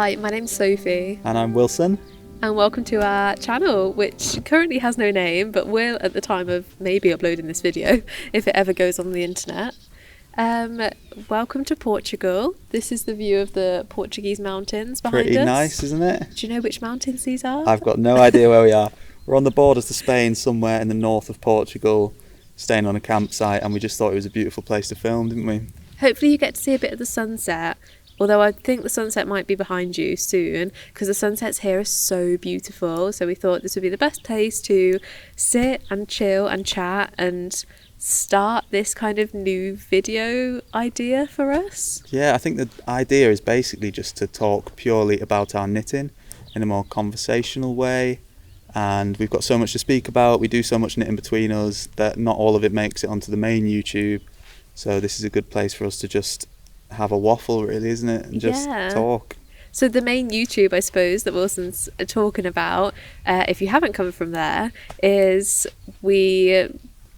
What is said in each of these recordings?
Hi, my name's Sophie. And I'm Wilson. And welcome to our channel, which currently has no name, but will at the time of maybe uploading this video, if it ever goes on the internet. Welcome to Portugal. This is the view of the Portuguese mountains behind us. Pretty nice, isn't it? Do you know which mountains these are? I've got no idea where we are. We're on the borders to Spain, somewhere in the north of Portugal, staying on a campsite, and we just thought it was a beautiful place to film, didn't we? Hopefully you get to see a bit of the sunset. Although I think the sunset might be behind you soon, because the sunsets here are so beautiful. So we thought this would be the best place to sit and chill and chat and start this kind of new video idea for us. Yeah, I think the idea is basically just to talk purely about our knitting in a more conversational way. And we've got so much to speak about. We do so much knitting between us that not all of it makes it onto the main YouTube. So this is a good place for us to just have a waffle, really, isn't it? And just talk. So the main YouTube, I suppose, that Wilson's talking about, if you haven't come from there, is we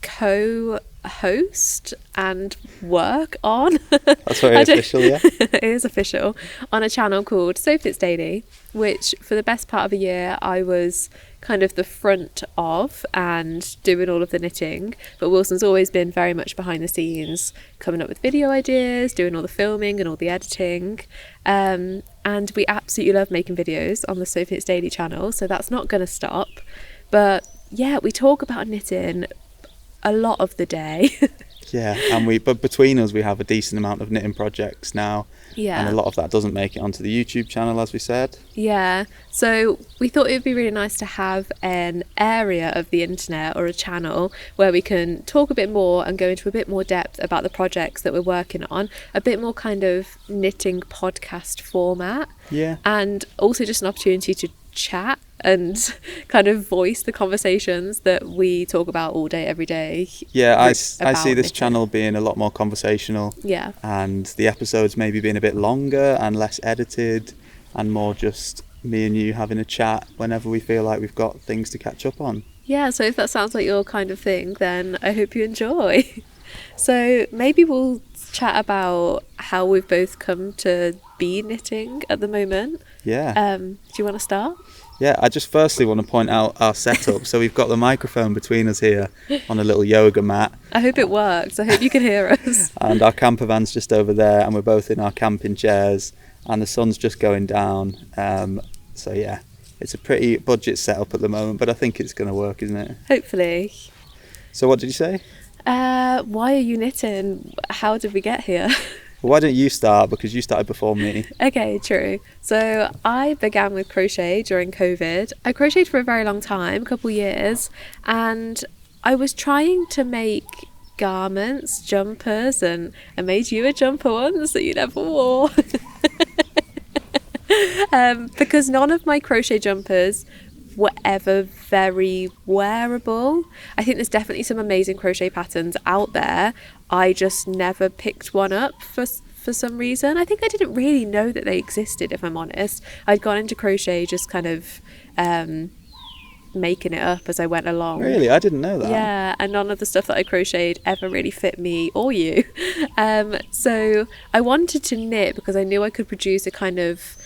co-host and work on. That's very official, yeah. It is official. On a channel called Sophie Daily, which for the best part of a year I was kind of the front of and doing all of the knitting, but Wilson's always been very much behind the scenes, coming up with video ideas, doing all the filming and all the editing, and we absolutely love making videos on the Sophie Daily channel, so that's not going to stop. But yeah, we talk about knitting a lot of the day. Yeah, but between us we have a decent amount of knitting projects now. Yeah. And a lot of that doesn't make it onto the YouTube channel, as we said. Yeah, so we thought it would be really nice to have an area of the internet or a channel where we can talk a bit more and go into a bit more depth about the projects that we're working on, a bit more kind of knitting podcast format. Yeah. And also just an opportunity to chat and kind of voice the conversations that we talk about all day, every day. Yeah, I see this channel being a lot more conversational. Yeah. And the episodes maybe being a bit longer and less edited and more just me and you having a chat whenever we feel like we've got things to catch up on. Yeah, so if that sounds like your kind of thing, then I hope you enjoy. So maybe we'll chat about how we've both come to be knitting at the moment. Yeah. Do you want to start? Yeah, I just firstly want to point out our setup. So we've got the microphone between us here on a little yoga mat. I hope it works. I hope you can hear us. And our camper van's just over there, and we're both in our camping chairs, and the sun's just going down. So yeah, it's a pretty budget setup at the moment, but I think it's going to work, isn't it? Hopefully. So what did you say? Why are you knitting? How did we get here? Well, why don't you start, because you started before me. Okay, true. So I began with crochet during COVID. I crocheted for a very long time, a couple years, and I was trying to make garments, jumpers, and I made you a jumper once that you never wore. Because none of my crochet jumpers were ever very wearable. I think there's definitely some amazing crochet patterns out there. I just never picked one up for some reason. I think I didn't really know that they existed, if I'm honest. I'd gone into crochet just kind of making it up as I went along. Really? I didn't know that. Yeah, and none of the stuff that I crocheted ever really fit me or you. So I wanted to knit because I knew I could produce a kind of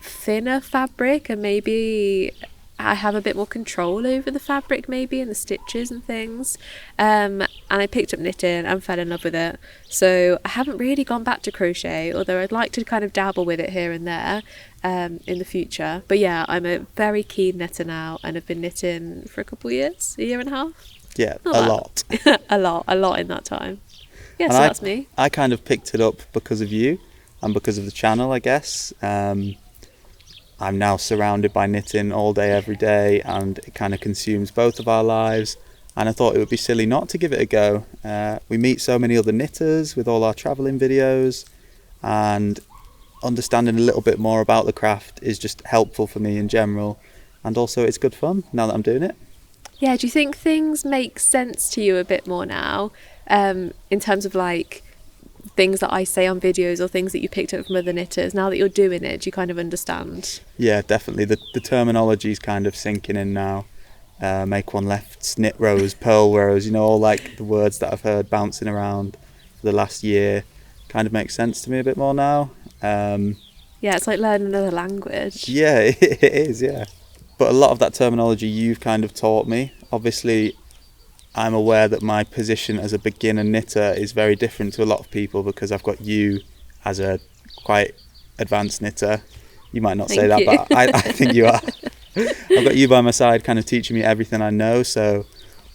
thinner fabric, and maybe I have a bit more control over the fabric maybe and the stitches and things, and I picked up knitting and fell in love with it. So I haven't really gone back to crochet, although I'd like to kind of dabble with it here and there in the future. But yeah, I'm a very keen knitter now, and I've been knitting for a couple of years, a year and a half. Yeah, a lot. a lot in that time. Yeah, and so that's me. I kind of picked it up because of you and because of the channel, I guess. I'm now surrounded by knitting all day, every day, and it kind of consumes both of our lives. And I thought it would be silly not to give it a go. We meet so many other knitters with all our travelling videos, and understanding a little bit more about the craft is just helpful for me in general. And also it's good fun now that I'm doing it. Yeah, do you think things make sense to you a bit more now, in terms of like things that I say on videos or things that you picked up from other knitters? Now that you're doing it, do you kind of understand? Yeah, definitely. The terminology is kind of sinking in now. Make one left, knit rows, purl rows, all like the words that I've heard bouncing around for the last year kind of makes sense to me a bit more now. Yeah, it's like learning another language. Yeah, it is, yeah. But a lot of that terminology you've kind of taught me. Obviously, I'm aware that my position as a beginner knitter is very different to a lot of people because I've got you as a quite advanced knitter. You might not say that, Thank you. but I think you are. I've got you by my side kind of teaching me everything I know, so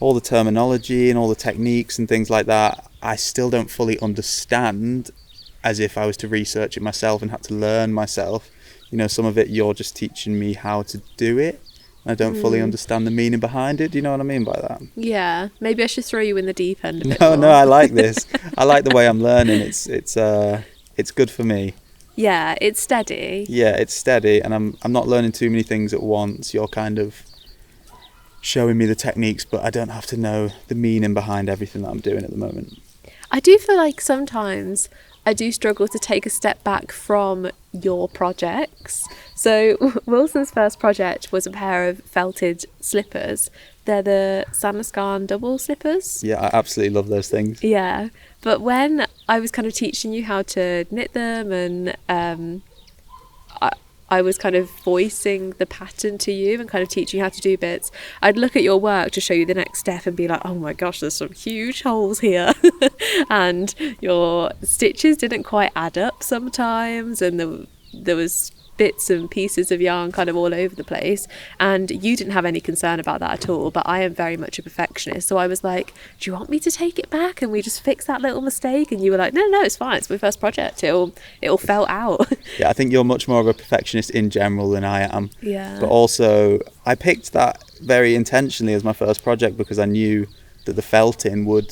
all the terminology and all the techniques and things like that, I still don't fully understand as if I was to research it myself and had to learn myself. You know, some of it you're just teaching me how to do it. I don't fully understand the meaning behind it. Do you know what I mean by that? Yeah, maybe I should throw you in the deep end a bit No, more. no, I like this. I like the way I'm learning. It's good for me. Yeah, it's steady. Yeah, it's steady, and I'm not learning too many things at once. You're kind of showing me the techniques, but I don't have to know the meaning behind everything that I'm doing at the moment. I do feel like sometimes I do struggle to take a step back from your projects. So Wilson's first project was a pair of felted slippers. They're the Samascan double slippers. Yeah, I absolutely love those things. Yeah, but when I was kind of teaching you how to knit them and I was kind of voicing the pattern to you and kind of teaching you how to do bits, I'd look at your work to show you the next step and be like, oh my gosh, there's some huge holes here. And your stitches didn't quite add up sometimes, and there was bits and pieces of yarn kind of all over the place, and you didn't have any concern about that at all, but I am very much a perfectionist. So I was like, do you want me to take it back and we just fix that little mistake? And you were like, no, it's fine, it's my first project, it'll felt out. Yeah, I think you're much more of a perfectionist in general than I am. Yeah. But also, I picked that very intentionally as my first project because I knew that the felting would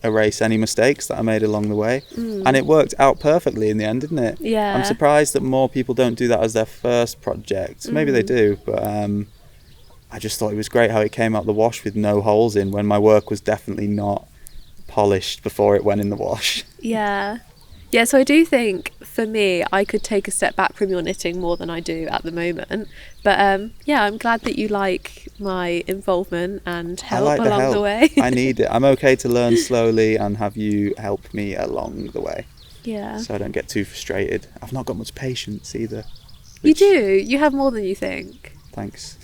erase any mistakes that I made along the way. And it worked out perfectly in the end, didn't it? Yeah. I'm surprised that more people don't do that as their first project. Maybe they do, but I just thought it was great how it came out the wash with no holes in when my work was definitely not polished before it went in the wash. Yeah, so I do think for me I could take a step back from your knitting more than I do at the moment, but yeah, I'm glad that you like my involvement and help I like along the help. the way. I need it. I'm okay to learn slowly and have you help me along the way, Yeah, so I don't get too frustrated. I've not got much patience either. you do, you have more than you think. Thanks.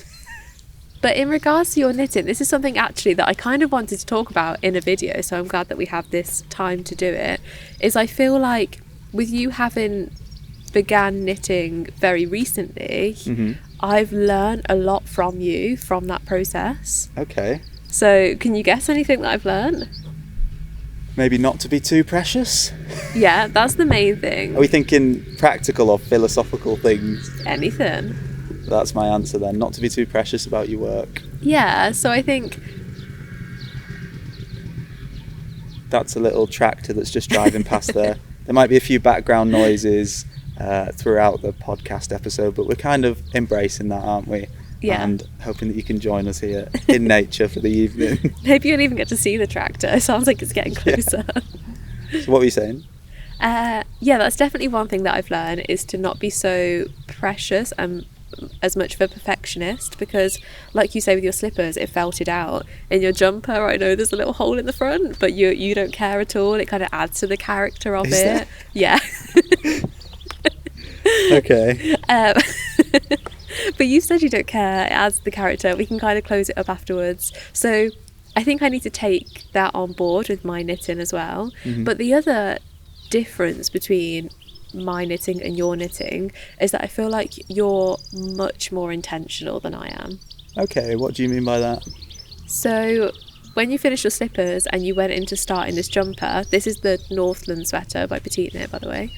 But in regards to your knitting, this is something actually that I kind of wanted to talk about in a video, so I'm glad that we have this time to do it, is I feel like with you having began knitting very recently, I've learned a lot from you from that process. Okay. So can you guess anything that I've learned? Maybe not to be too precious. Yeah, that's the main thing. Are we thinking practical or philosophical things? Anything. That's my answer then. Not to be too precious about your work. Yeah, so I think... That's a little tractor that's just driving past there. There might be a few background noises throughout the podcast episode, but we're kind of embracing that, aren't we? Yeah. And hoping that you can join us here in nature for the evening. Maybe you'll even get to see the tractor. It sounds like it's getting closer. So what were you saying? Yeah, that's definitely one thing that I've learned, is to not be so precious and as much of a perfectionist, because like you say with your slippers, it felted out. In your jumper, I know there's a little hole in the front, but you don't care at all. It kind of adds to the character of Is it. there? Yeah. Okay. But you said you don't care, it adds to the character. We can kind of close it up afterwards. So I think I need to take that on board with my knitting as well. But the other difference between my knitting and your knitting is that I feel like you're much more intentional than I am. Okay, what do you mean by that? So when you finished your slippers and you went into starting this jumper, this is the Northland sweater by PetiteKnit, by the way,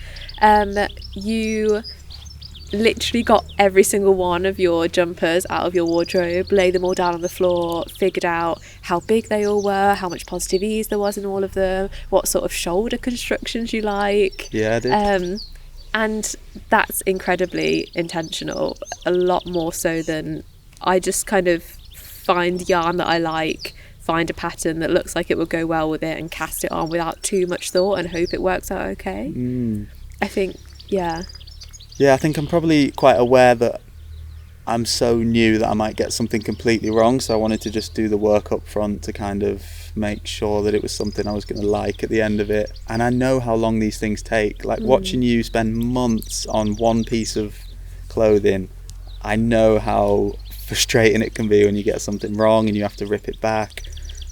you literally got every single one of your jumpers out of your wardrobe, laid them all down on the floor, figured out how big they all were, how much positive ease there was in all of them, what sort of shoulder constructions you like. Yeah, I did. And that's incredibly intentional, a lot more so than I just kind of find yarn that I like, find a pattern that looks like it will go well with it and cast it on without too much thought and hope it works out okay. I think, yeah. Yeah, I think I'm probably quite aware that I'm so new that I might get something completely wrong, so I wanted to just do the work up front to kind of make sure that it was something I was going to like at the end of it. And I know how long these things take. Like watching you spend months on one piece of clothing, I know how frustrating it can be when you get something wrong and you have to rip it back.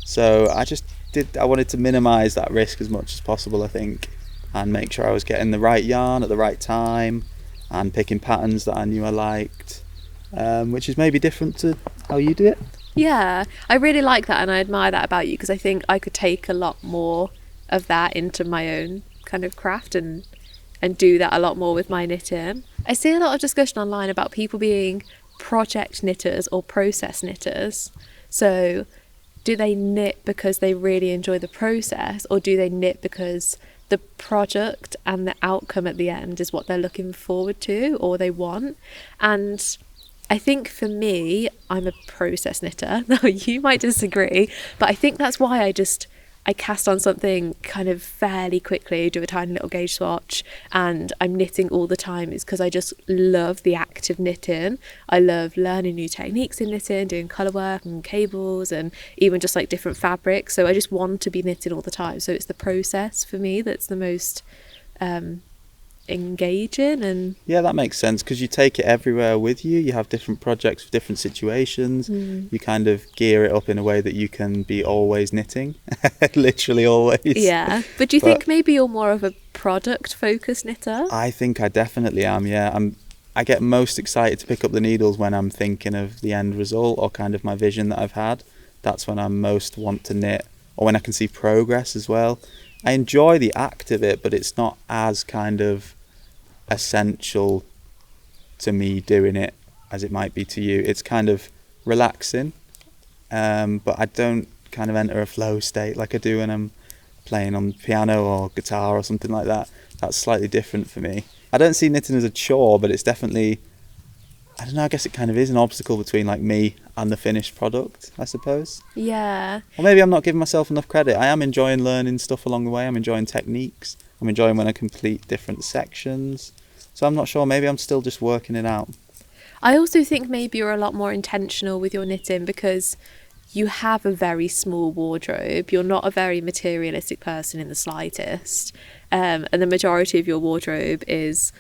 So I wanted to minimize that risk as much as possible, I think, and make sure I was getting the right yarn at the right time and picking patterns that I knew I liked, which is maybe different to how you do it. Yeah, I really like that, and I admire that about you, because I think I could take a lot more of that into my own kind of craft and do that a lot more with my knitting. I see a lot of discussion online about people being project knitters or process knitters. So do they knit because they really enjoy the process, or do they knit because the product and the outcome at the end is what they're looking forward to or they want? And I think for me, I'm a process knitter. Now, you might disagree, but I think that's why I cast on something kind of fairly quickly, do a tiny little gauge swatch, and I'm knitting all the time. It's because I just love the act of knitting. I love learning new techniques in knitting, doing colour work and cables, and even just like different fabrics. So I just want to be knitting all the time. So it's the process for me that's the most engaging. And yeah, that makes sense, because you take it everywhere with you. You have different projects for different situations. You kind of gear it up in a way that you can be always knitting. Literally always. Yeah, but do you think maybe you're more of a product focused knitter? I think I definitely am. Yeah, I get most excited to pick up the needles when I'm thinking of the end result or kind of my vision that I've had. That's when I most want to knit, or when I can see progress as well. I enjoy the act of it, but it's not as kind of essential to me doing it as it might be to you. It's kind of relaxing, but I don't kind of enter a flow state like I do when I'm playing on piano or guitar or something like that. That's slightly different for me. I don't see knitting as a chore, but it's definitely, I don't know, I guess it kind of is an obstacle between like me and the finished product, I suppose. Yeah. Or maybe I'm not giving myself enough credit. I am enjoying learning stuff along the way. I'm enjoying techniques. I'm enjoying when I complete different sections. So I'm not sure, maybe I'm still just working it out. I also think maybe you're a lot more intentional with your knitting because you have a very small wardrobe. You're not a very materialistic person in the slightest. And the majority of your wardrobe is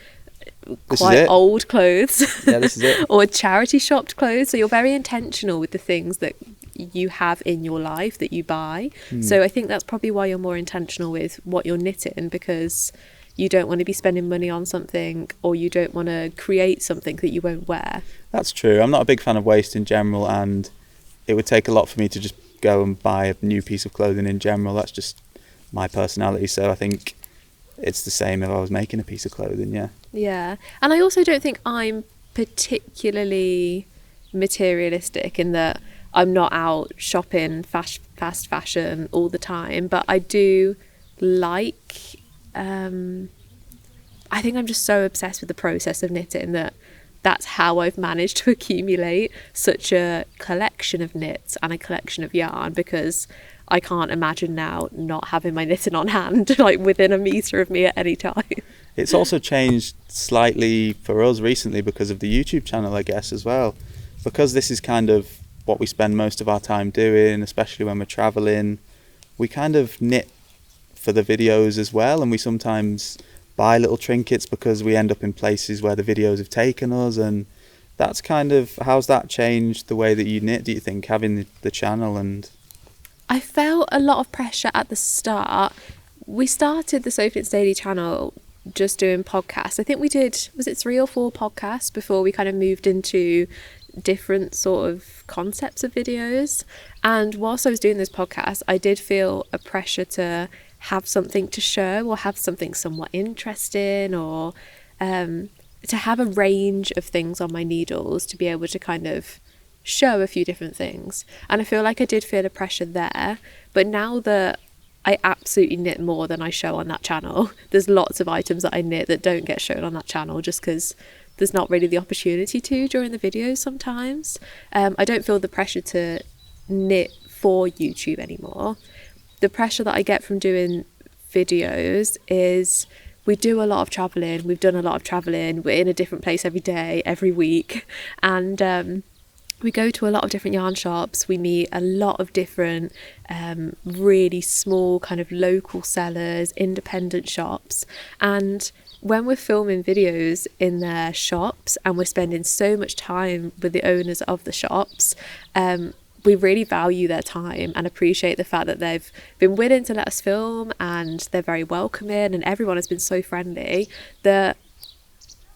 quite old clothes. Yeah, this is it. Or charity shopped clothes. So you're very intentional with the things that you have in your life that you buy. So I think that's probably why you're more intentional with what you're knitting, because you don't want to be spending money on something, or you don't want to create something that you won't wear. That's true. I'm not a big fan of waste in general, and it would take a lot for me to just go and buy a new piece of clothing in general. That's just my personality. So I think it's the same if I was making a piece of clothing, yeah. Yeah. And I also don't think I'm particularly materialistic in that I'm not out shopping fast fashion all the time, but I do like... I think I'm just so obsessed with the process of knitting that's how I've managed to accumulate such a collection of knits and a collection of yarn, because I can't imagine now not having my knitting on hand, like within a metre of me at any time. It's also changed slightly for us recently because of the YouTube channel, I guess, as well. Because this is kind of what we spend most of our time doing, especially when we're travelling, we kind of knit for the videos as well, and we sometimes buy little trinkets because we end up in places where the videos have taken us. And that's kind of, how's that changed the way that you knit, do you think, having the channel? And I felt a lot of pressure at the start. We started the Sophie Daily channel just doing podcasts. I think we did, was it 3 or 4 podcasts before we kind of moved into different sort of concepts of videos. And whilst I was doing this podcast, I did feel a pressure to have something to show, or have something somewhat interesting, or to have a range of things on my needles to be able to kind of show a few different things. And I feel like I did feel a pressure there. But now that I absolutely knit more than I show on that channel, there's lots of items that I knit that don't get shown on that channel just because there's not really the opportunity to during the videos sometimes. I don't feel the pressure to knit for YouTube anymore. The pressure that I get from doing videos is we do a lot of traveling. We've done a lot of traveling. We're in a different place every day, every week. And we go to a lot of different yarn shops. We meet a lot of different really small kind of local sellers, independent shops. And when we're filming videos in their shops and we're spending so much time with the owners of the shops, we really value their time and appreciate the fact that they've been willing to let us film, and they're very welcoming, and everyone has been so friendly that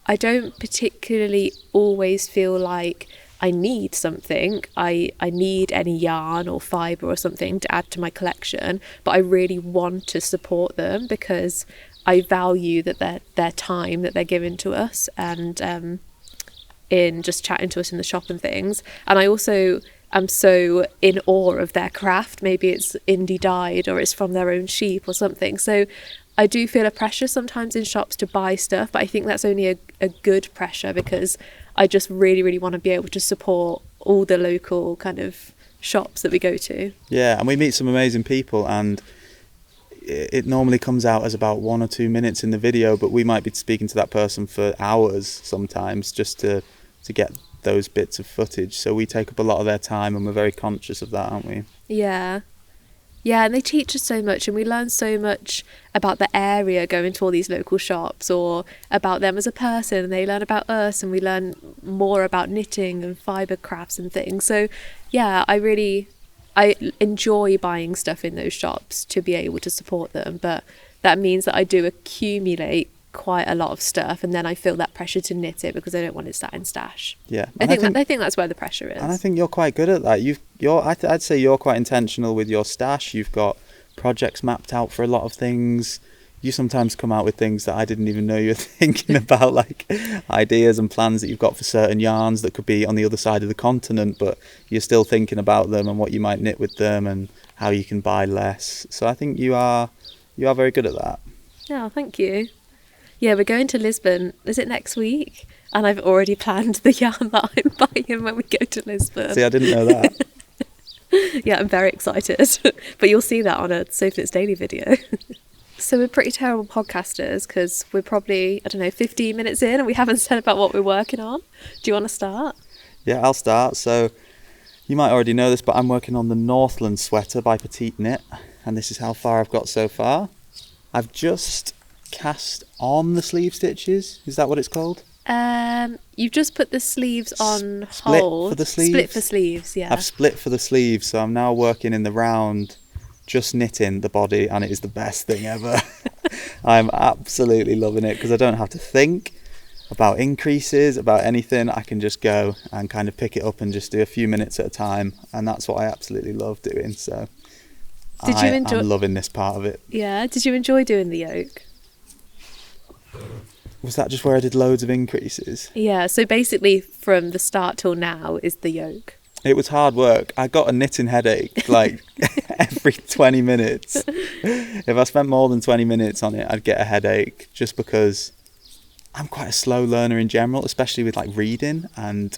I don't particularly always feel like I need something. I need any yarn or fibre or something to add to my collection, but I really want to support them because I value that their time that they're giving to us, and in just chatting to us in the shop and things. And I also am so in awe of their craft. Maybe it's indie dyed or it's from their own sheep or something. So I do feel a pressure sometimes in shops to buy stuff, but I think that's only a good pressure because I just really, really want to be able to support all the local kind of shops that we go to. Yeah, and we meet some amazing people, and it normally comes out as about 1 or 2 minutes in the video, but we might be speaking to that person for hours sometimes just to get those bits of footage. So we take up a lot of their time, and we're very conscious of that, aren't we? Yeah, and they teach us so much, and we learn so much about the area going to all these local shops, or about them as a person, and they learn about us, and we learn more about knitting and fibre crafts and things. So yeah, I enjoy buying stuff in those shops to be able to support them, but that means that I do accumulate quite a lot of stuff, and then I feel that pressure to knit it because I don't want it sat in stash. Yeah, I think that's where the pressure is. And I think you're quite good at that. I'd say you're quite intentional with your stash. You've got projects mapped out for a lot of things. You sometimes come out with things that I didn't even know you were thinking about, like ideas and plans that you've got for certain yarns that could be on the other side of the continent, but you're still thinking about them and what you might knit with them and how you can buy less. So I think you are very good at that. Oh, thank you. Yeah, we're going to Lisbon. Is it next week? And I've already planned the yarn that I'm buying when we go to Lisbon. See, I didn't know that. Yeah, I'm very excited. But you'll see that on a Sophie Knits Daily video. So we're pretty terrible podcasters because we're probably, 15 minutes in and we haven't said about what we're working on. Do you want to start? Yeah, I'll start. So you might already know this, but I'm working on the Northland sweater by PetiteKnit, and this is how far I've got so far. I've just cast on the sleeve stitches. Is that what it's called? You've just put the sleeves on split hold. For the sleeves? Split for sleeves, yeah. I've split for the sleeves, so I'm now working in the round, just knitting the body, and it is the best thing ever. I'm absolutely loving it because I don't have to think about increases, about anything. I can just go and kind of pick it up and just do a few minutes at a time, and that's what I absolutely love doing. So I'm loving this part of it. Yeah, did you enjoy doing the yoke? Was that just where I did loads of increases? Yeah, so basically from the start till now is the yoke. It was hard work. I got a knitting headache like every 20 minutes. If I spent more than 20 minutes on it, I'd get a headache just because I'm quite a slow learner in general, especially with like reading, and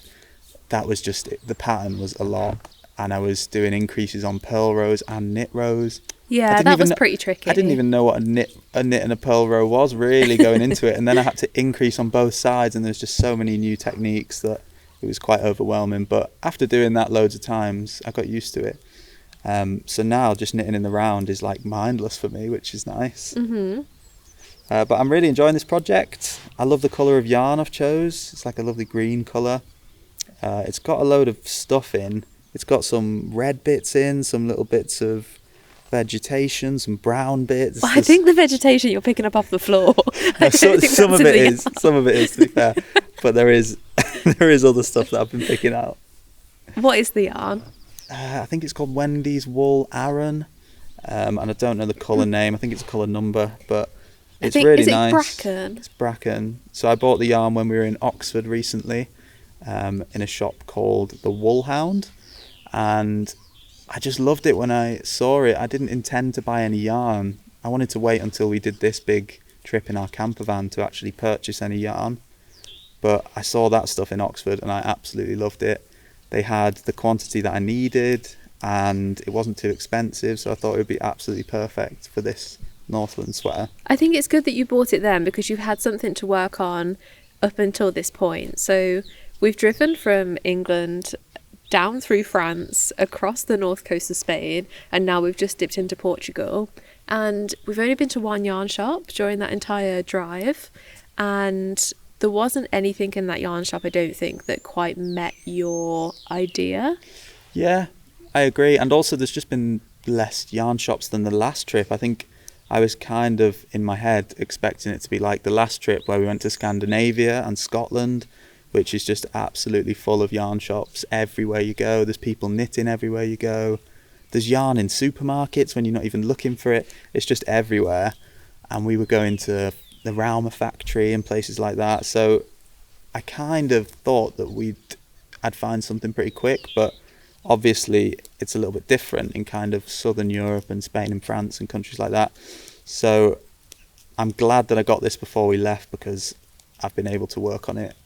that was just it. The pattern was a lot, and I was doing increases on purl rows and knit rows. Yeah, that was pretty tricky. I didn't even know what a knit and a purl row was really going into it, and then I had to increase on both sides, and there's just so many new techniques that it was quite overwhelming. But after doing that loads of times, I got used to it. So now just knitting in the round is like mindless for me, which is nice. Mm-hmm. But I'm really enjoying this project. I love the colour of yarn I've chose. It's like a lovely green colour. It's got a load of stuff in. It's got some red bits in, some little bits of vegetation, some brown bits. Well, I think the vegetation you're picking up off the floor. No, some of it is, to be fair. But there is other stuff that I've been picking out. What is the yarn? I think it's called Wendy's wool aran, and I don't know the colour name. I think it's a colour number, but it's really nice. Bracken? It's Bracken. So I bought the yarn when we were in Oxford recently, in a shop called the Wool Hound, and I just loved it when I saw it. I didn't intend to buy any yarn. I wanted to wait until we did this big trip in our camper van to actually purchase any yarn. But I saw that stuff in Oxford and I absolutely loved it. They had the quantity that I needed and it wasn't too expensive, so I thought it would be absolutely perfect for this Northland sweater. I think it's good that you bought it then, because you've had something to work on up until this point. So we've driven from England down through France, across the north coast of Spain, and now we've just dipped into Portugal. And we've only been to one yarn shop during that entire drive, and there wasn't anything in that yarn shop, I don't think, that quite met your idea. Yeah, I agree. And also there's just been less yarn shops than the last trip. I think I was kind of in my head expecting it to be like the last trip where we went to Scandinavia and Scotland, which is just absolutely full of yarn shops everywhere you go. There's people knitting everywhere you go. There's yarn in supermarkets when you're not even looking for it. It's just everywhere. And we were going to the Rauma factory and places like that. So I kind of thought that I'd find something pretty quick, but obviously it's a little bit different in kind of southern Europe and Spain and France and countries like that. So I'm glad that I got this before we left, because I've been able to work on it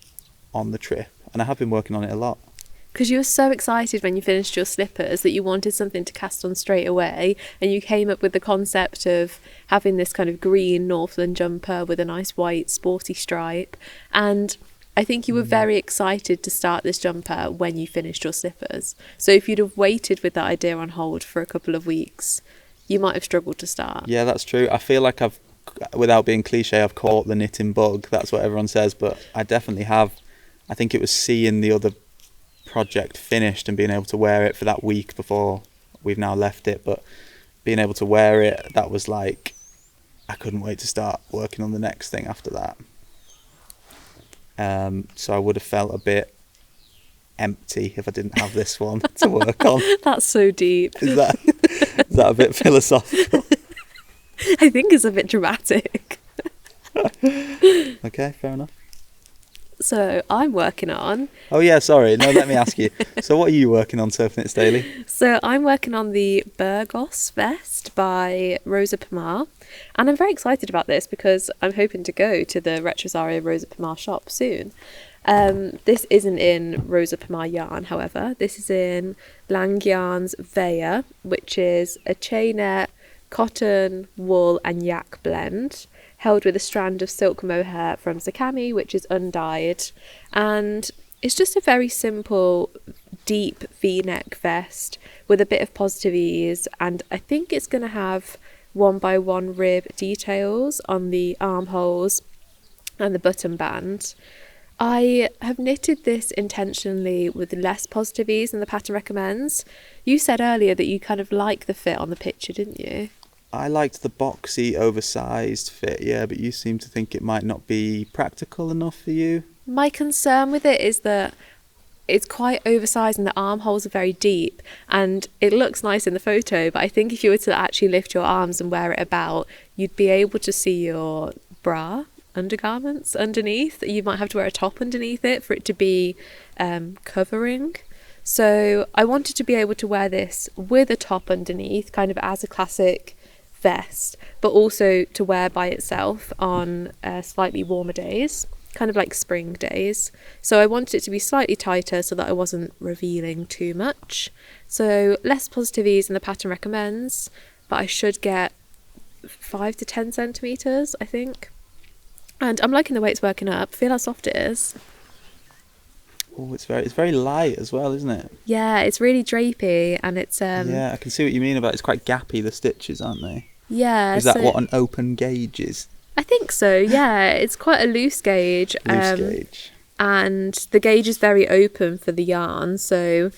on the trip, and I have been working on it a lot. Because you were so excited when you finished your slippers that you wanted something to cast on straight away, and you came up with the concept of having this kind of green Northland jumper with a nice white sporty stripe, and I think you were very excited to start this jumper when you finished your slippers. So if you'd have waited with that idea on hold for a couple of weeks, you might have struggled to start. Yeah, that's true. I feel like without being cliche, I've caught the knitting bug. That's what everyone says, but I definitely have. I think it was seeing the other project finished and being able to wear it for that week before we've now left it, but being able to wear it, that was like, I couldn't wait to start working on the next thing after that. So I would have felt a bit empty if I didn't have this one to work on. That's so deep. Is that a bit philosophical? I think it's a bit dramatic. Okay, fair enough. So I'm working on... Oh yeah, sorry. No, let me ask you. So what are you working on, Sophie Knits Daily? So I'm working on the Burgos vest by Rosa Pomar. And I'm very excited about this because I'm hoping to go to the Retrosario Rosa Pomar shop soon. This isn't in Rosa Pomar yarn, however. This is in Yarns Vaya, which is a chainette, cotton, wool and yak blend, held with a strand of silk mohair from Zakami, which is undyed. And it's just a very simple, deep V-neck vest with a bit of positive ease. And I think it's going to have 1x1 rib details on the armholes and the button band. I have knitted this intentionally with less positive ease than the pattern recommends. You said earlier that you kind of like the fit on the picture, didn't you? I liked the boxy, oversized fit, yeah, but you seem to think it might not be practical enough for you. My concern with it is that it's quite oversized and the armholes are very deep, and it looks nice in the photo, but I think if you were to actually lift your arms and wear it about, you'd be able to see your bra undergarments underneath. You might have to wear a top underneath it for it to be covering. So I wanted to be able to wear this with a top underneath, kind of as a classic vest, but also to wear by itself on slightly warmer days, kind of like spring days. So I wanted it to be slightly tighter so that I wasn't revealing too much. So less positive ease than the pattern recommends, but I should get 5 to 10 centimeters, I think. And I'm liking the way it's working up. Feel how soft it is. Oh, it's very light as well, isn't it? Yeah, it's really drapey, and it's yeah, I can see what you mean about it's quite gappy, the stitches, aren't they? Yeah. Is that what an open gauge is? I think so, yeah. It's quite a loose gauge. Loose gauge. And the gauge is very open for the yarn, so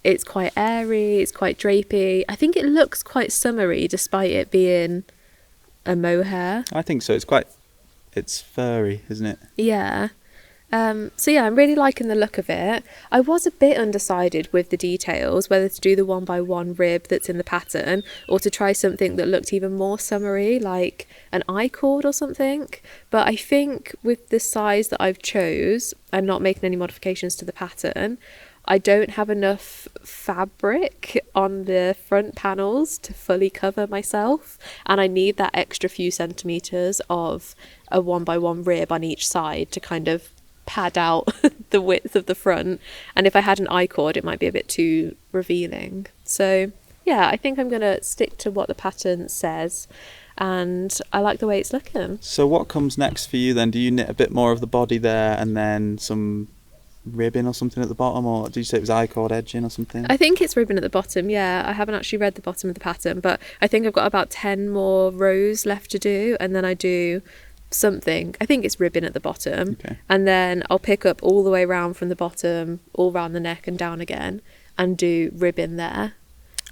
it's quite airy, it's quite drapey. I think it looks quite summery despite it being a mohair. I think so. It's furry, isn't it? Yeah. So yeah, I'm really liking the look of it. I was a bit undecided with the details, whether to do the 1x1 rib that's in the pattern or to try something that looked even more summery, like an I-cord or something. But I think with the size that I've chose and not making any modifications to the pattern, I don't have enough fabric on the front panels to fully cover myself, and I need that extra few centimetres of a 1x1 rib on each side to kind of pad out the width of the front. And if I had an I-cord, it might be a bit too revealing. So yeah, I think I'm going to stick to what the pattern says. and I like the way it's looking. So what comes next for you then? Do you knit a bit more of the body there and then some ribbon or something at the bottom, or did you say it was I-cord edging or something? I think it's ribbon at the bottom, yeah. I haven't actually read the bottom of the pattern, but I think I've got about 10 more rows left to do, and then I do something. I think it's ribbon at the bottom, Okay. and then I'll pick up all the way around from the bottom, all round the neck and down again, and do ribbon there,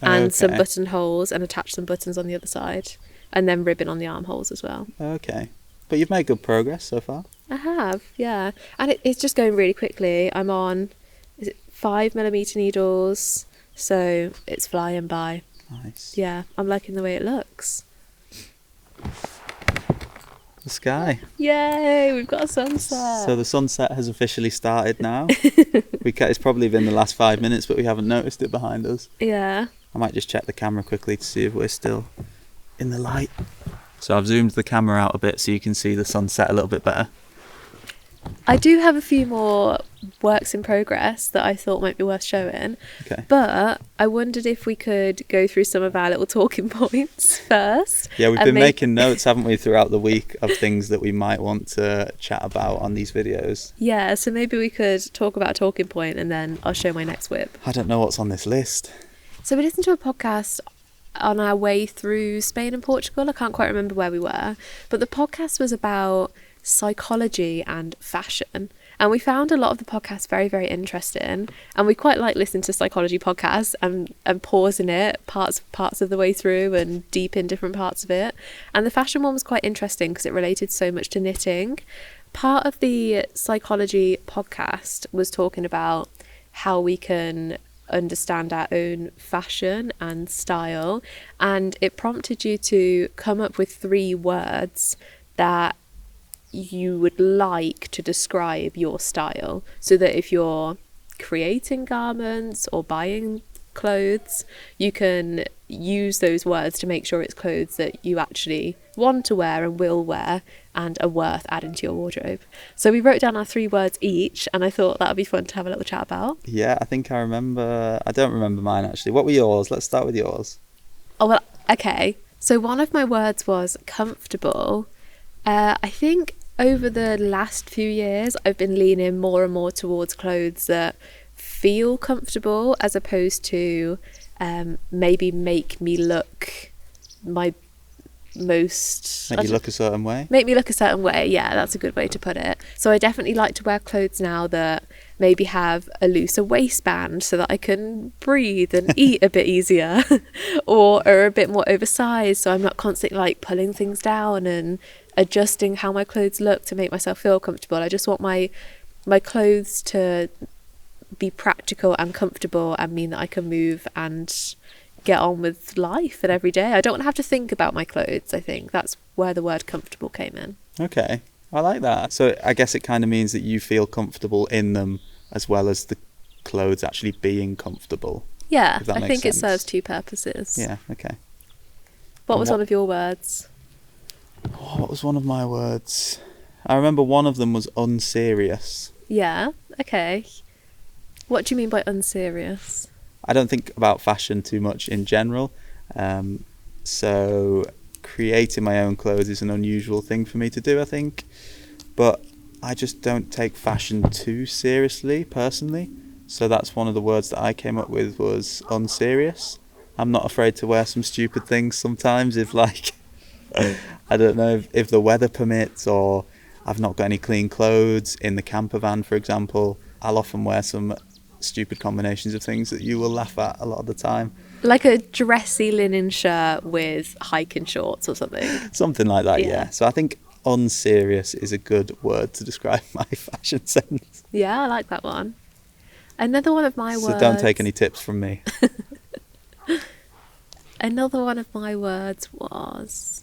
and some Okay. buttonholes, and attach some buttons on the other side, and then ribbon on the armholes as well. Okay. But you've made good progress so far. I have, yeah. And it's just going really quickly. I'm on, is it 5mm needles? So it's flying by. Nice. Yeah, I'm liking the way it looks. The sky. Yay, we've got a sunset. So the sunset has officially started now. It's probably been the last 5 minutes, but we haven't noticed it behind us. Yeah. I might just check the camera quickly to see if we're still in the light. So I've zoomed the camera out a bit so you can see the sunset a little bit better. I do have a few more works in progress that I thought might be worth showing. Okay. But I wondered if we could go through some of our little talking points first. Yeah, we've and been making notes, haven't we, throughout the week of things that we might want to chat about on these videos. Yeah, so maybe we could talk about a talking point and then I'll show my next whip. I don't know what's on this list. So we listened to a podcast on our way through Spain and Portugal. I can't quite remember where we were, but the podcast was about psychology and fashion, and we found a lot of the podcast very, very interesting, and we quite like listening to psychology podcasts and pausing it parts of the way through and deep in different parts of it. And the fashion one was quite interesting because it related so much to knitting. Part of the psychology podcast was talking about how we can understand our own fashion and style, and it prompted you to come up with 3 words that you would like to describe your style, so that if you're creating garments or buying clothes, you can use those words to make sure it's clothes that you actually want to wear and will wear and are worth adding to your wardrobe. So we wrote down our 3 words each, and I thought that would be fun to have a little chat about. Yeah, I think I remember. I don't remember mine actually. What were yours? Let's start with yours. Oh, well, okay. So one of my words was comfortable. I think over the last few years, I've been leaning more and more towards clothes that feel comfortable, as opposed to maybe make me look my most... Make you look a certain way? Make me look a certain way, yeah, that's a good way to put it. So I definitely like to wear clothes now that maybe have a looser waistband so that I can breathe and eat a bit easier, or are a bit more oversized so I'm not constantly like pulling things down and adjusting how my clothes look to make myself feel comfortable. I just want my clothes to be practical and comfortable and mean that I can move and get on with life and every day. I don't have to think about my clothes. I think that's where the word comfortable came in. Okay, I like that. So I guess it kind of means that you feel comfortable in them as well as the clothes actually being comfortable. Yeah, if that I makes think it sense. serves 2 purposes. Yeah, okay. What was one of your words? Oh, what was one of my words? I remember one of them was unserious. Yeah, okay. What do you mean by unserious? I don't think about fashion too much in general. So creating my own clothes is an unusual thing for me to do, I think. But I just don't take fashion too seriously, personally. So that's one of the words that I came up with, was unserious. I'm not afraid to wear some stupid things sometimes if, like, I don't know, if the weather permits, or I've not got any clean clothes in the camper van, for example. I'll often wear some stupid combinations of things that you will laugh at a lot of the time. Like a dressy linen shirt with hiking shorts or something. Something like that, Yeah. yeah. So I think unserious is a good word to describe my fashion sense. Yeah, I like that one. Another one of my words... So don't take any tips from me. Another one of my words was...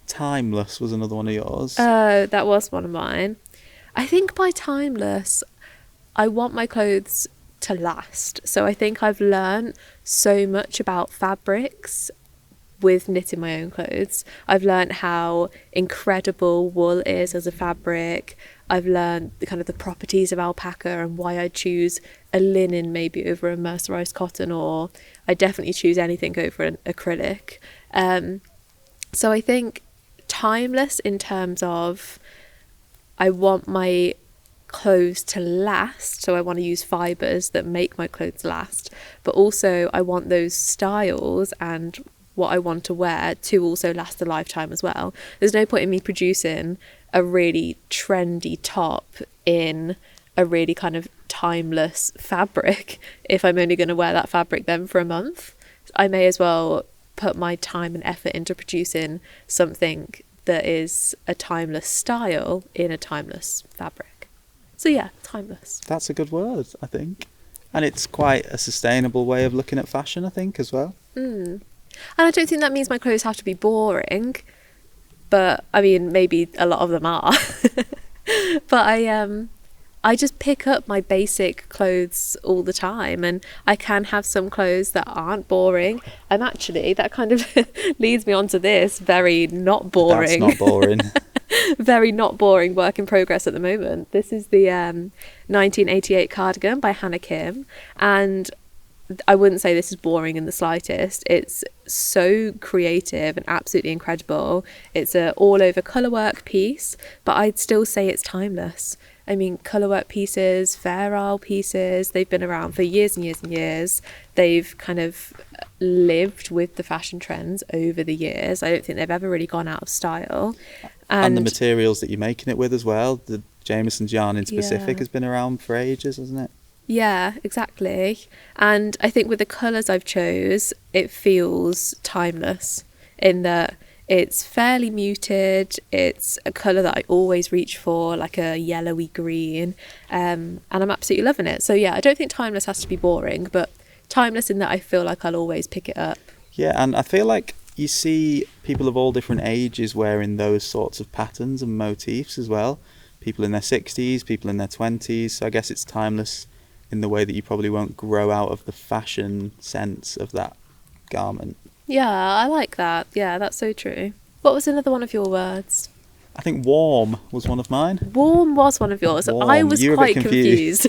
Timeless was another one of yours. Oh, that was one of mine. I think by timeless, I want my clothes to last. So I think I've learned so much about fabrics with knitting my own clothes. I've learned how incredible wool is as a fabric. I've learned the properties of alpaca and why I choose a linen maybe over a mercerized cotton, or I definitely choose anything over an acrylic. So I think timeless in terms of I want my clothes to last, so I want to use fibres that make my clothes last, but also I want those styles and what I want to wear to also last a lifetime as well. There's no point in me producing a really trendy top in a really kind of timeless fabric if I'm only going to wear that fabric then for a month. I may as well put my time and effort into producing something that is a timeless style in a timeless fabric. So yeah, timeless. That's a good word, I think. And it's quite a sustainable way of looking at fashion, I think, as well. And I don't think that means my clothes have to be boring, but I mean, maybe a lot of them are. But I just pick up my basic clothes all the time, and I can have some clothes that aren't boring. I'm actually, that kind of leads me on to this very not boring. That's not boring. Very not boring work in progress at the moment. This is the 1988 cardigan by Hannah Kim, and I wouldn't say this is boring in the slightest. It's so creative and absolutely incredible. It's a all over colourwork piece, but I'd still say it's timeless. I mean, colourwork pieces, Fair Isle pieces, they've been around for years and years and years. They've kind of lived with the fashion trends over the years. I don't think they've ever really gone out of style. And the materials that you're making it with as well. The Jamieson's yarn in specific has been around for ages, hasn't it? Yeah, exactly. And I think with the colours I've chose, it feels timeless in that it's fairly muted. It's a colour that I always reach for, like a yellowy green, and I'm absolutely loving it. So yeah, I don't think timeless has to be boring, but timeless in that I feel like I'll always pick it up. Yeah, and I feel like you see people of all different ages wearing those sorts of patterns and motifs as well. People in their 60s, people in their 20s. So I guess it's timeless in the way that you probably won't grow out of the fashion sense of that garment. Yeah, I like that. Yeah, that's so true. What was another one of your words? I think warm was one of mine. Warm was one of yours. Warm. I was You were a quite bit confused.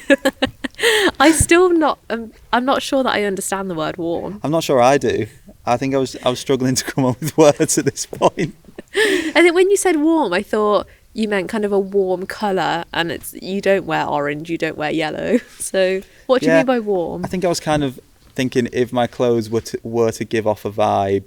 I still not. I'm not sure that I understand the word warm. I'm not sure I do. I think I was struggling to come up with words at this point. I think when you said warm, I thought you meant kind of a warm colour, and it's you don't wear orange, you don't wear yellow. So what do you mean by warm? I think I was kind of thinking if my clothes were to give off a vibe,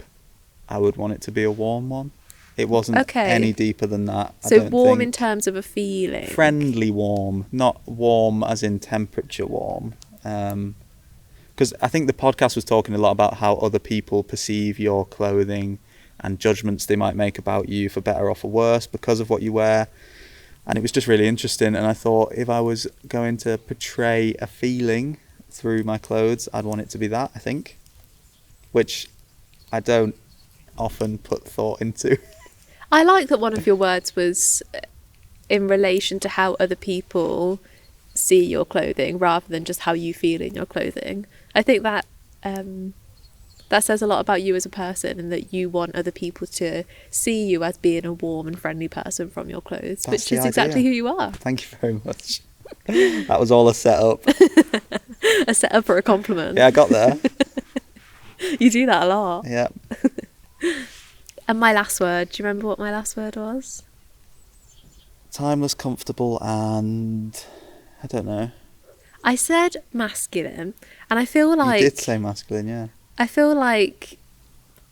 I would want it to be a warm one. It wasn't any deeper than that. So warm in terms of a feeling. Friendly warm, not warm as in temperature warm. Because I think the podcast was talking a lot about how other people perceive your clothing and judgments they might make about you for better or for worse because of what you wear. And it was just really interesting. And I thought if I was going to portray a feeling through my clothes, I'd want it to be that, I think. Which I don't often put thought into. I like that one of your words was in relation to how other people see your clothing rather than just how you feel in your clothing. I think that that says a lot about you as a person, and that you want other people to see you as being a warm and friendly person from your clothes, which is exactly who you are. Thank you very much. That was all a setup. A setup or a compliment. Yeah, I got there. You do that a lot. Yeah. And my last word, do you remember what my last word was? Timeless, comfortable, and I don't know. I said masculine, and I feel like... You did say masculine, yeah. I feel like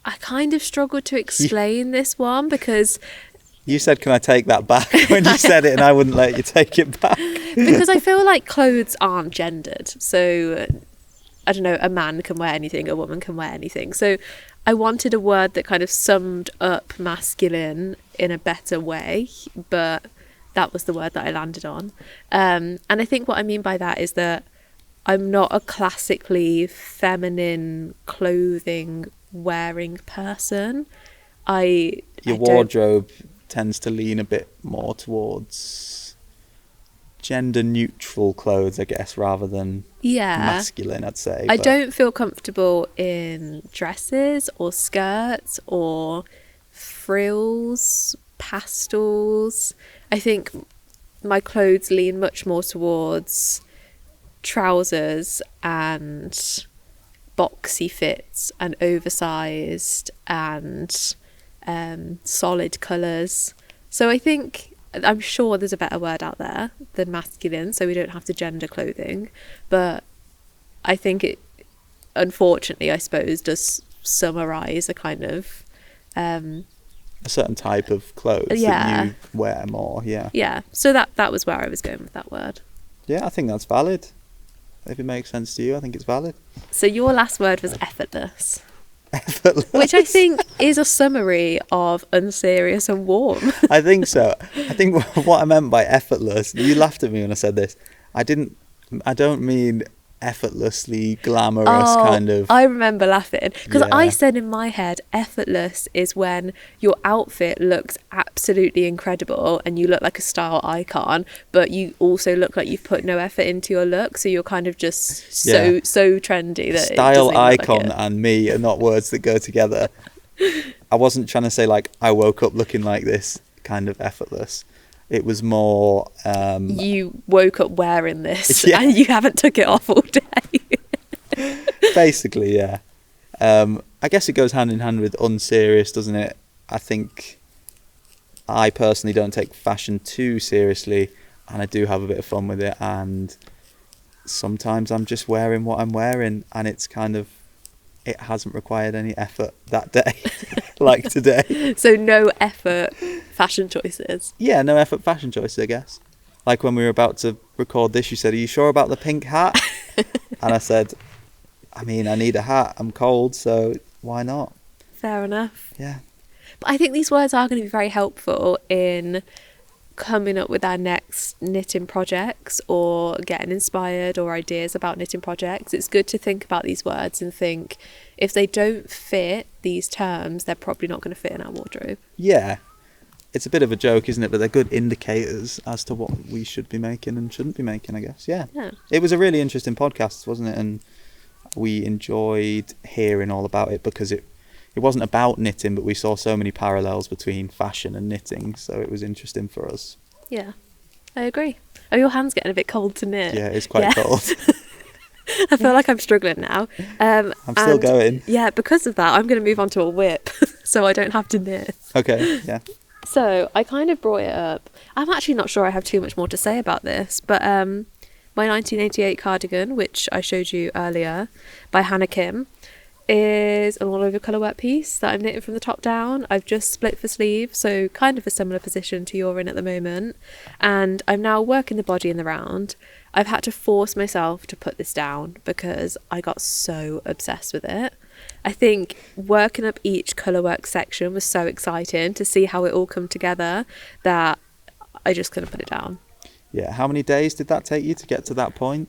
I kind of struggled to explain this one because... You said, can I take that back when you said it, and I wouldn't let you take it back. Because I feel like clothes aren't gendered. So, I don't know, a man can wear anything, a woman can wear anything. So I wanted a word that kind of summed up masculine in a better way, but that was the word that I landed on. And I think what I mean by that is that I'm not a classically feminine clothing wearing person. Your wardrobe tends to lean a bit more towards gender neutral clothes, I guess, rather than masculine, I'd say. I don't feel comfortable in dresses or skirts or frills, pastels. I think my clothes lean much more towards trousers and boxy fits and oversized and solid colours. So I'm sure there's a better word out there than masculine, so we don't have to gender clothing. But I think it, unfortunately, I suppose, does summarise a kind of... a certain type of clothes that you wear more, yeah. Yeah, so that was where I was going with that word. Yeah, I think that's valid. If it makes sense to you, I think it's valid. So your last word was effortless. Effortless. Which I think is a summary of unserious and warm. I think so. I think what I meant by effortless, you laughed at me when I said this. I don't mean effortlessly glamorous kind of... I remember laughing because Yeah. I said in my head, effortless is when your outfit looks absolutely incredible and you look like a style icon, but you also look like you've put no effort into your look, so you're kind of just so trendy that style it doesn't even look icon like it. and me are not words that go together. I wasn't trying to say like I woke up looking like this kind of effortless. It was more you woke up wearing this Yeah. and you haven't took it off all day. basically, yeah. I guess it goes hand in hand with unserious, doesn't it? I think I personally don't take fashion too seriously, and I do have a bit of fun with it, and sometimes I'm just wearing what I'm wearing, and it's kind of, it hasn't required any effort that day, like today. So no effort fashion choices. Yeah, no effort fashion choices, I guess. Like when we were about to record this, you said, "Are you sure about the pink hat?" And I said, "I mean, I need a hat. I'm cold, so why not?" Fair enough. Yeah. But I think these words are going to be very helpful in coming up with our next knitting projects or getting inspired or ideas about knitting projects. It's good to think about these words and think, if they don't fit these terms, they're probably not going to fit in our wardrobe. Yeah. It's a bit of a joke, isn't it? But they're good indicators as to what we should be making and shouldn't be making, I guess. Yeah. It was a really interesting podcast, wasn't it? And we enjoyed hearing all about it because it wasn't about knitting, but we saw so many parallels between fashion and knitting, so it was interesting for us. Yeah, I agree. Oh, your hand's getting a bit cold to knit. Yeah, it's quite cold. I feel like I'm struggling now. I'm still going. Yeah, because of that, I'm going to move on to a whip so I don't have to knit. Okay, yeah. So I kind of brought it up. I'm actually not sure I have too much more to say about this, but my 1988 cardigan, which I showed you earlier, by Hannah Kim, is an all over colour work piece that I'm knitting from the top down. I've just split for sleeve, so kind of a similar position to you're in at the moment, and I'm now working the body in the round. I've had to force myself to put this down because I got so obsessed with it. I think working up each colourwork section was so exciting to see how it all come together that I just couldn't put it down. Yeah, how many days did that take you to get to that point?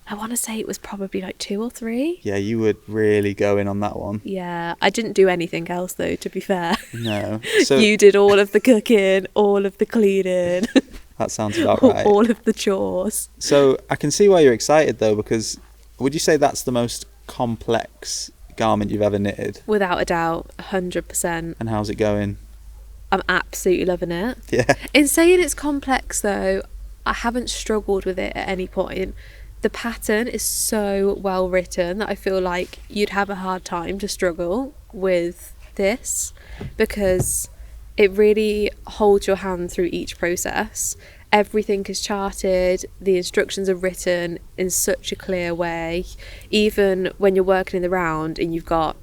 I want to say it was probably like 2 or 3. Yeah, you were really going on that one. Yeah, I didn't do anything else though, to be fair. No. So You did all of the cooking, all of the cleaning. that sounds about right. All of the chores. So I can see why you're excited though, because would you say that's the most complex garment you've ever knitted? Without a doubt, 100%. And how's it going? I'm absolutely loving it. Yeah. In saying it's complex though, I haven't struggled with it at any point. The pattern is so well written that I feel like you'd have a hard time to struggle with this because it really holds your hand through each process. Everything is charted, the instructions are written in such a clear way. Even when you're working in the round and you've got,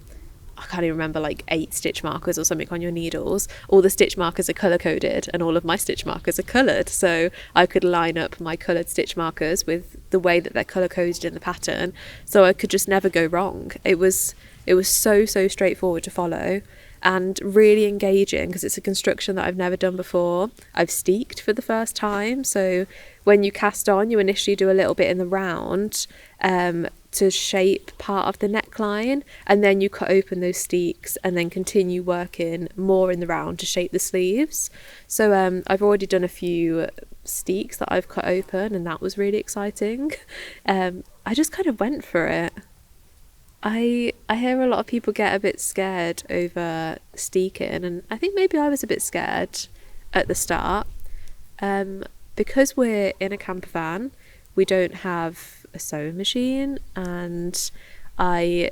I can't even remember, like 8 stitch markers or something on your needles, all the stitch markers are colour coded and all of my stitch markers are coloured, so I could line up my coloured stitch markers with the way that they're colour coded in the pattern, so I could just never go wrong. It was so straightforward to follow and really engaging because it's a construction that I've never done before. I've steeked for the first time, so when you cast on, you initially do a little bit in the round to shape part of the neckline, and then you cut open those steeks and then continue working more in the round to shape the sleeves. So I've already done a few steeks that I've cut open, and that was really exciting. I just kind of went for it. I hear a lot of people get a bit scared over steeking, and I think maybe I was a bit scared at the start. Because we're in a camper van, we don't have a sewing machine, and I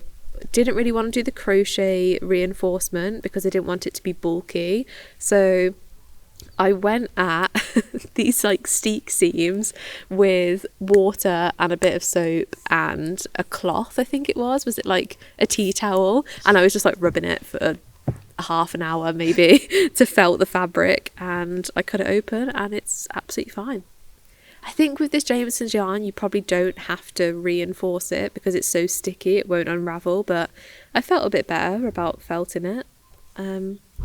didn't really want to do the crochet reinforcement because I didn't want it to be bulky. So I went at these like steek seams with water and a bit of soap and a cloth, I think it was it like a tea towel, and I was just like rubbing it for half an hour maybe to felt the fabric, and I cut it open and it's absolutely fine. I think with this Jamieson's yarn you probably don't have to reinforce it because it's so sticky it won't unravel, but I felt a bit better about felting it.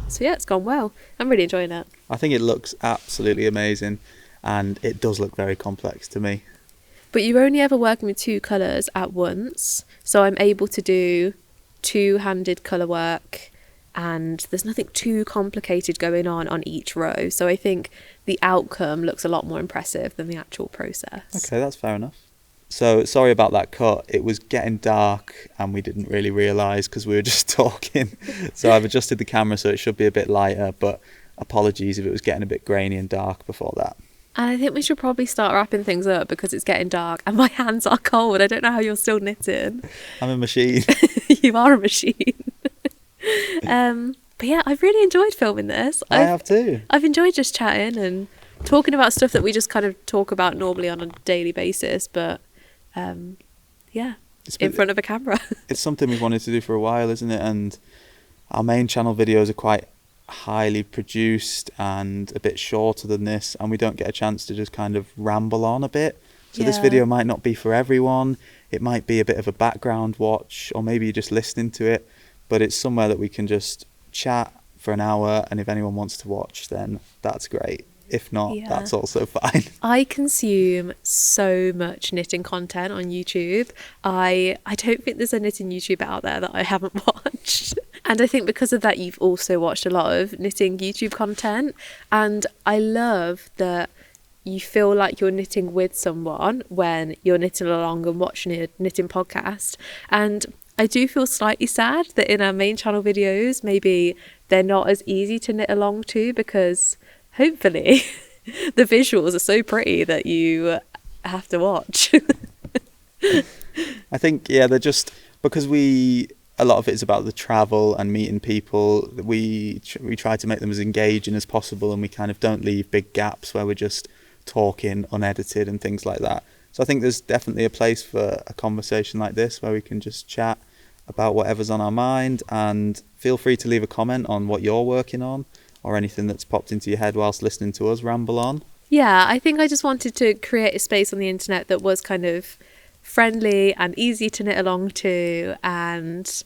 So yeah, it's gone well. I'm really enjoying it. I think it looks absolutely amazing, and it does look very complex to me. But you're only ever working with 2 colours at once, so I'm able to do two-handed colour work, and there's nothing too complicated going on each row, so I think the outcome looks a lot more impressive than the actual process. Okay, that's fair enough. So sorry about that cut. It was getting dark and we didn't really realise because we were just talking. So I've adjusted the camera so it should be a bit lighter, but apologies if it was getting a bit grainy and dark before that. And I think we should probably start wrapping things up because it's getting dark and my hands are cold. I don't know how you're still knitting. I'm a machine. You are a machine. But yeah, I've really enjoyed filming this. I have too. I've enjoyed just chatting and talking about stuff that we just kind of talk about normally on a daily basis, but yeah, in front of a camera. It's something we've wanted to do for a while, isn't it? And our main channel videos are quite highly produced and a bit shorter than this, and we don't get a chance to just kind of ramble on a bit. So this video might not be for everyone. It might be a bit of a background watch, or maybe you're just listening to it, but it's somewhere that we can just chat for an hour, and if anyone wants to watch, then that's great. If not, that's also fine. I consume so much knitting content on YouTube. I don't think there's a knitting YouTuber out there that I haven't watched. And I think because of that, you've also watched a lot of knitting YouTube content. And I love that you feel like you're knitting with someone when you're knitting along and watching a knitting podcast. And I do feel slightly sad that in our main channel videos, maybe they're not as easy to knit along to, because hopefully the visuals are so pretty that you have to watch. I think, they're just, because a lot of it is about the travel and meeting people, we try to make them as engaging as possible, and we kind of don't leave big gaps where we're just talking unedited and things like that. So I think there's definitely a place for a conversation like this where we can just chat about whatever's on our mind, and feel free to leave a comment on what you're working on or anything that's popped into your head whilst listening to us ramble on. Yeah, I think I just wanted to create a space on the internet that was kind of friendly and easy to knit along to, and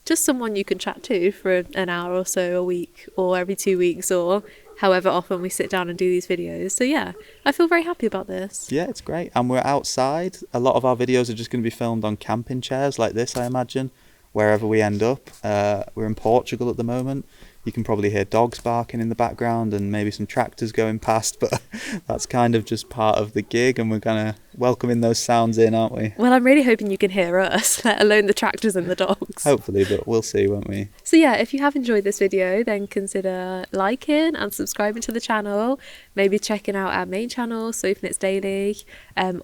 just someone you can chat to for an hour or so a week, or every 2 weeks, or however often we sit down and do these videos. So yeah, I feel very happy about this. Yeah, it's great. And we're outside. A lot of our videos are just going to be filmed on camping chairs like this, I imagine, wherever we end up. We're in Portugal at the moment. You can probably hear dogs barking in the background and maybe some tractors going past, but that's kind of just part of the gig, and we're kind of welcoming those sounds in, aren't we? Well, I'm really hoping you can hear us, let alone the tractors and the dogs. Hopefully, but we'll see, won't we? So yeah, if you have enjoyed this video, then consider liking and subscribing to the channel, maybe checking out our main channel, Sophie Knits Daily,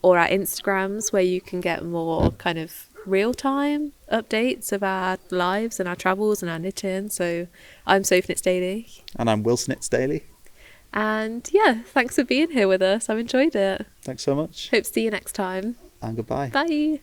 or our Instagrams, where you can get more kind of real-time updates of our lives and our travels and our knitting. So I'm Sophie Knits Daily. And I'm Will Knits Daily. And yeah, thanks for being here with us. I've enjoyed it. Thanks so much. Hope to see you next time. And goodbye. Bye.